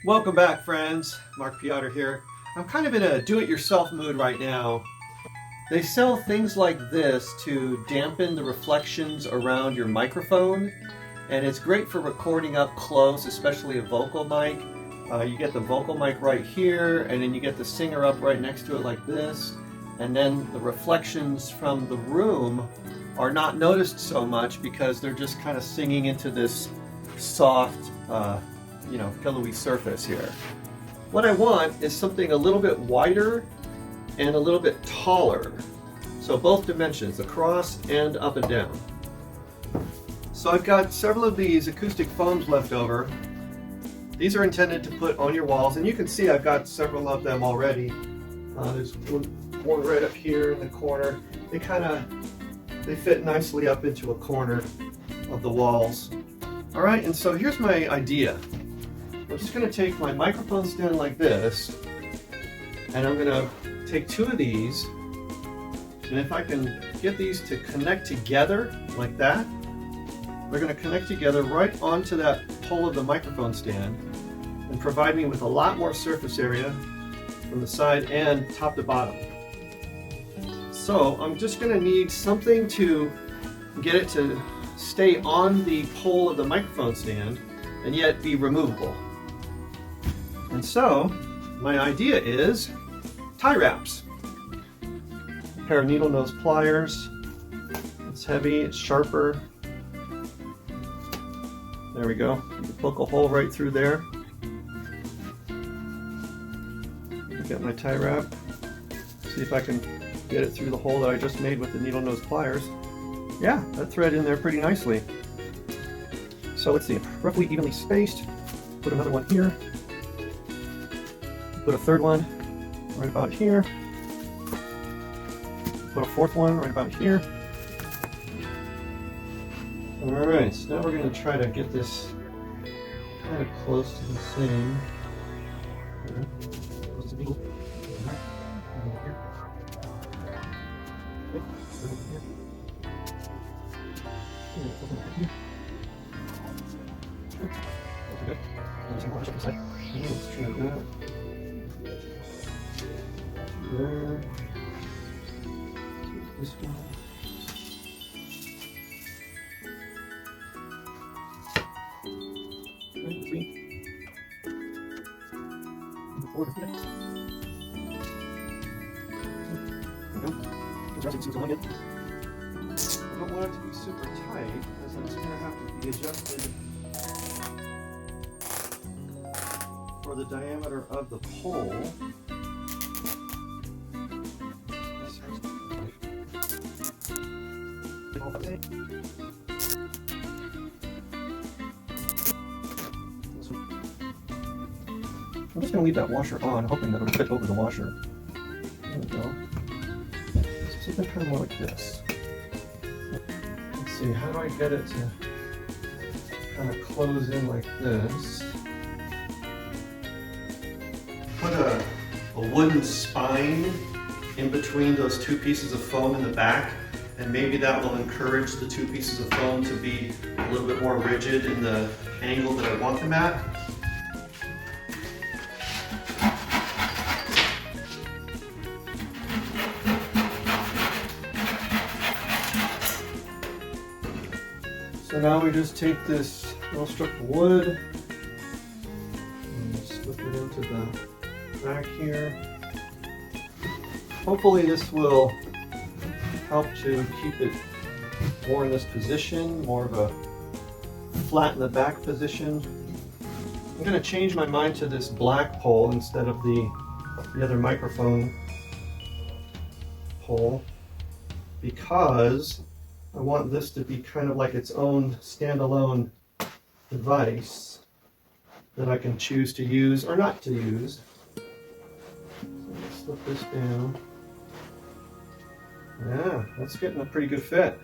Welcome back, friends. Mark Peotter here. I'm kind of in a do-it-yourself mood right now. They sell things like this to dampen the reflections around your microphone, and it's great for recording up close, especially a vocal mic. You get the vocal mic right here, and then you get the singer up right next to it like this, and then the reflections from the room are not noticed so much because they're just kind of singing into this soft, pillowy surface here. What I want is something a little bit wider and a little bit taller. So both dimensions, across and up and down. So I've got several of these acoustic foams left over. These are intended to put on your walls, and you can see I've got several of them already. There's one right up here in the corner. They fit nicely up into a corner of the walls. All right, and so here's my idea. I'm just going to take my microphone stand like this, and I'm going to take two of these, and if I can get these to connect together like that, they're going to connect together right onto that pole of the microphone stand and provide me with a lot more surface area from the side and top to bottom. So I'm just going to need something to get it to stay on the pole of the microphone stand and yet be removable. And so my idea is tie wraps. A pair of needle nose pliers. It's heavy, it's sharper. There we go. You can poke a hole right through there. Get my tie wrap. See if I can get it through the hole that I just made with the needle nose pliers. Yeah, that thread in there pretty nicely. So let's see, roughly evenly spaced. Put another one here. Put a third one right about here. Put a fourth one right about here. Alright, so now we're going to try to get this kind of close to the same. Let's try that. There. This one. I don't want it to be super tight, because it's going to have to be adjusted for the diameter of the pole. I'm just going to leave that washer on, hoping that it'll fit over the washer. There we go. So something kind of more like this. Let's see, how do I get it to kind of close in like this? Put a wooden spine in between those two pieces of foam in the back, and maybe that will encourage the two pieces of foam to be a little bit more rigid in the angle that I want them at. So now we just take this little strip of wood and slip it into the back here. Hopefully this will help to keep it more in this position, more of a flat in the back position. I'm going to change my mind to this black pole instead of the other microphone pole, because I want this to be kind of like its own standalone device that I can choose to use or not to use. So let's slip this down. Yeah, that's getting a pretty good fit.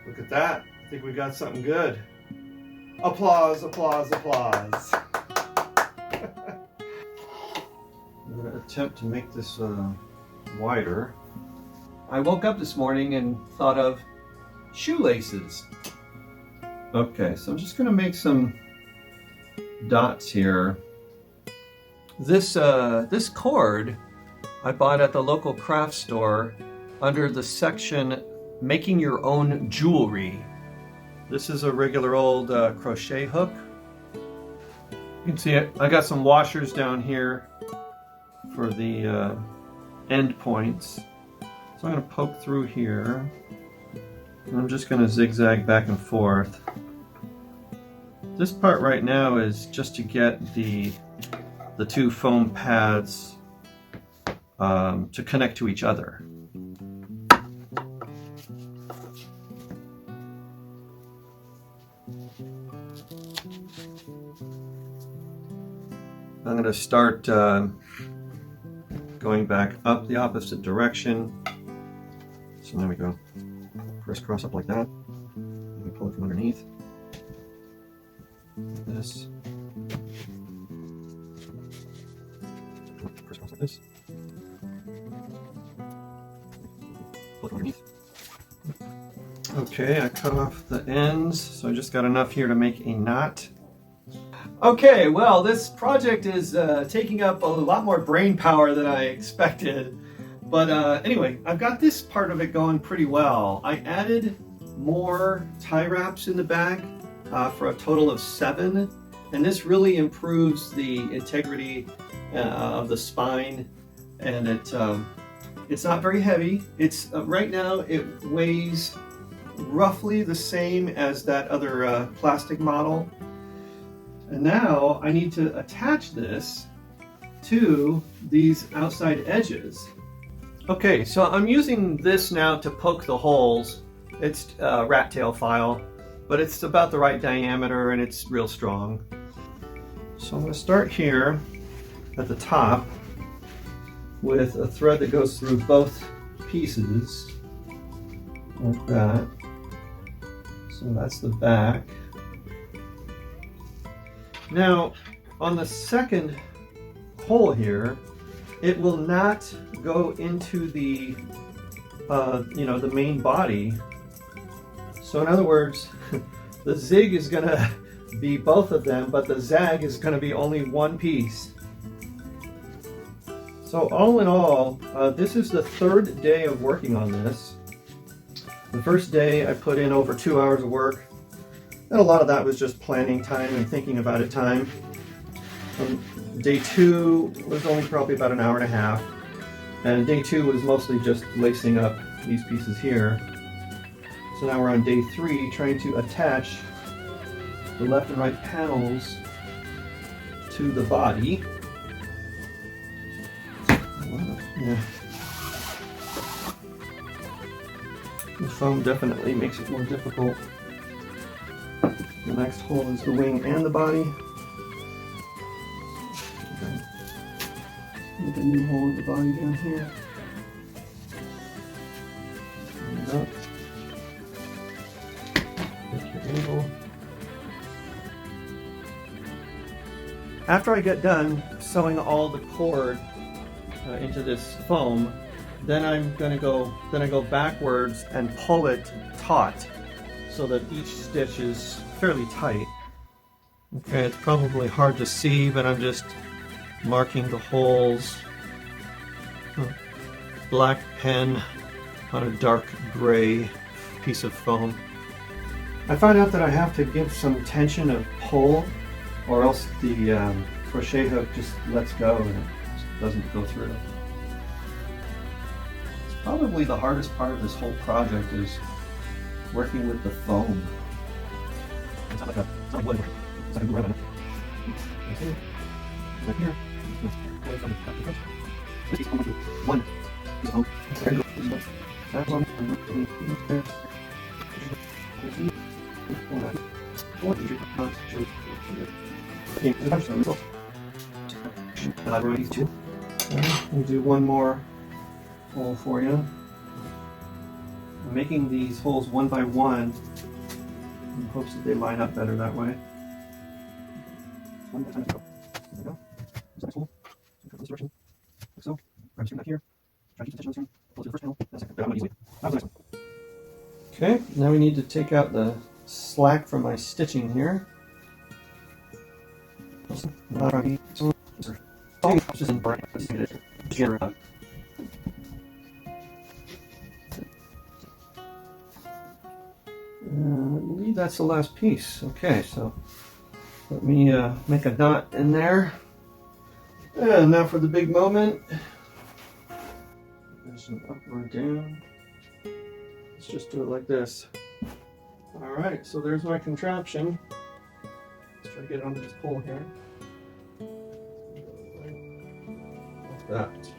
Look at that. I think we got something good. Applause, applause, applause. I'm going to attempt to make this wider. I woke up this morning and thought of shoelaces. Okay, so I'm just going to make some dots here. This cord I bought at the local craft store under the section Making Your Own Jewelry. This is a regular old crochet hook. You can see it. I got some washers down here for the end points. So I'm going to poke through here. And I'm just going to zigzag back and forth. This part right now is just to get the two foam pads to connect to each other. I'm going to start going back up the opposite direction. So there we go. Crisscross up like that. Let me pull it from underneath. Like this. Crisscross like this. Pull it from underneath. Okay, I cut off the ends, so I just got enough here to make a knot. Okay, well, this project is taking up a lot more brain power than I expected. But anyway, I've got this part of it going pretty well. I added more tie wraps in the back for a total of 7. And this really improves the integrity of the spine. And it's not very heavy. It's right now it weighs roughly the same as that other plastic model. And now I need to attach this to these outside edges. Okay, so I'm using this now to poke the holes. It's a rat tail file, but it's about the right diameter and it's real strong. So I'm going to start here at the top with a thread that goes through both pieces, like that. So that's the back. Now, on the second hole here, it will not go into the, the main body. So in other words, the zig is going to be both of them, but the zag is going to be only one piece. So all in all, this is the 3rd day of working on this. The first day I put in over 2 hours of work. And a lot of that was just planning time and thinking about it time. Day 2 was only probably about an hour and a half. And day 2 was mostly just lacing up these pieces here. So now we're on day 3 trying to attach the left and right panels to the body. Yeah. The foam definitely makes it more difficult. The next hole is the wing and the body. Okay. Make a new hole in the body down here. And up. Get your angle. After I get done sewing all the cord into this foam, then I'm gonna go backwards and pull it taut so that each stitch is fairly tight. Okay, it's probably hard to see, but I'm just marking the holes. Black pen on a dark gray piece of foam. I find out that I have to give some tension of pull, or else the crochet hook just lets go and it just doesn't go through. It's probably the hardest part of this whole project is working with the foam. It's not like wood. It's like a glue. Right here. Right here. This is one piece of foam. That's one. We'll do one more hole for you. I'm making these holes one by one in hopes that they line up better that way. One at a time. There we go. There's the next hole. So this direction. Like so. Grab the back here. Try to keep the tension on this turn. Pull to the first panel. That's it. Grab them easily. That was the next one. Okay, now we need to take out the slack from my stitching here. I believe that's the last piece. Okay, so let me make a knot in there. And now for the big moment. There's an up or down. Let's just do it like this. Alright, so there's my contraption. Let's try to get it onto this pole here. Like that.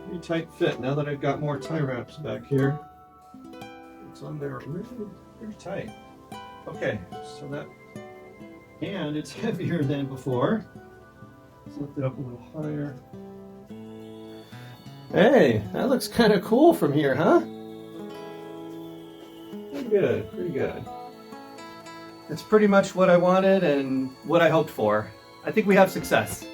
Pretty tight fit now that I've got more tie wraps back here. It's on there really pretty tight. Okay, so that, and it's heavier than before. Let's lift it up a little higher. Hey, that looks kind of cool from here, huh? Pretty good, pretty good. It's pretty much what I wanted and what I hoped for. I think we have success.